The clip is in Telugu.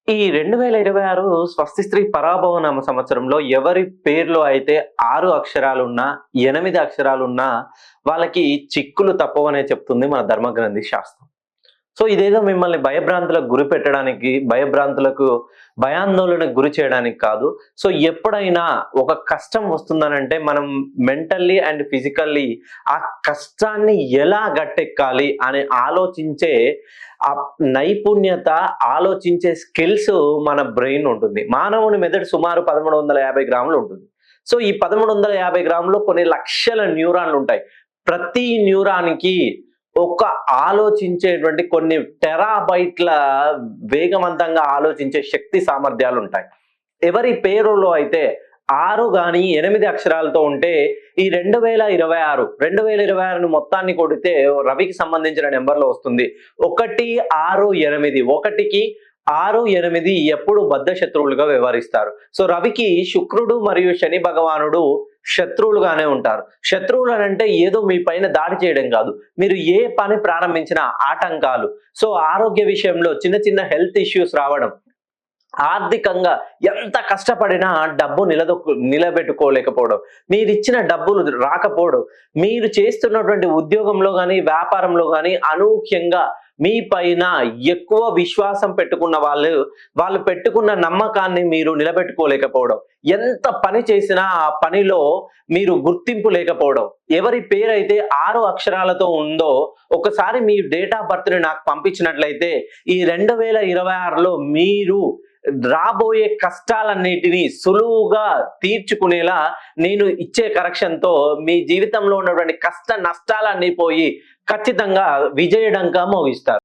ఈ 2026 స్వస్తి శ్రీ పరాభవ నామ సంవత్సరంలో ఎవరి పేర్లో అయితే 6 అక్షరాలున్నా, 8 అక్షరాలున్నా వాళ్ళకి చిక్కులు తప్పవనే చెప్తుంది మన ధర్మగ్రంథి శాస్త్రం. సో ఇదేదో మిమ్మల్ని భయభ్రాంతులకు గురిపెట్టడానికి, భయాందోళనకు గురి చేయడానికి కాదు. సో ఎప్పుడైనా ఒక కష్టం వస్తుందనంటే మనం మెంటల్లీ అండ్ ఫిజికల్లీ ఆ కష్టాన్ని ఎలా గట్టెక్కాలి అని ఆలోచించే ఆ నైపుణ్యత, ఆలోచించే స్కిల్స్ మన బ్రెయిన్ ఉంటుంది. మానవుని మెదడు సుమారు 1350 గ్రాములు ఉంటుంది. సో ఈ 1350 గ్రాములో కొన్ని లక్షల న్యూరాన్లు ఉంటాయి. ప్రతి న్యూరాన్‌కి ఒక ఆలోచించేటువంటి కొన్ని టెరాబైట్ల వేగవంతంగా ఆలోచించే శక్తి సామర్థ్యాలు ఉంటాయి. ఎవరి పేరులో అయితే 6 గాని 8 అక్షరాలతో ఉంటే ఈ 2026 మొత్తాన్ని కొడితే రవికి సంబంధించిన నెంబర్‌లో వస్తుంది. 1, 6, 8 1కి 6, 8 ఎప్పుడు బద్ధ శత్రువులుగా వ్యవహరిస్తారు. సో రవికి శుక్రుడు మరియు శని భగవానుడు శత్రువులుగానే ఉంటారు. శత్రువులు అనంటే ఏదో మీ పైన దాడి చేయడం కాదు. మీరు ఏ పని ప్రారంభించినా ఆటంకాలు. సో ఆరోగ్య విషయంలో చిన్న చిన్న హెల్త్ ఇష్యూస్ రావడం, ఆర్థికంగా ఎంత కష్టపడినా డబ్బు నిలబెట్టుకోలేకపోవడం, మీరిచ్చిన డబ్బులు రాకపోవడం, మీరు చేస్తున్నటువంటి ఉద్యోగంలో గాని, వ్యాపారంలో గాని అనూహ్యంగా మీ పైన ఎక్కువ విశ్వాసం పెట్టుకున్న వాళ్ళు పెట్టుకున్న నమ్మకాన్ని మీరు నిలబెట్టుకోలేకపోవడం, ఎంత పని చేసినా ఆ పనిలో మీరు గుర్తింపు లేకపోవడం. ఎవరి పేరైతే 6 అక్షరాలతో ఉందో ఒకసారి మీ డేట్ ఆఫ్ బర్త్ ని నాకు పంపించినట్లయితే ఈ 2026లో మీరు రాబోయే కష్టాలన్నిటినీ సులువుగా తీర్చుకునేలా నేను ఇచ్చే కరెక్షన్‌తో మీ జీవితంలో ఉన్నటువంటి కష్ట నష్టాలన్నీ పోయి ఖచ్చితంగా విజయడంకా మోగిస్తారు.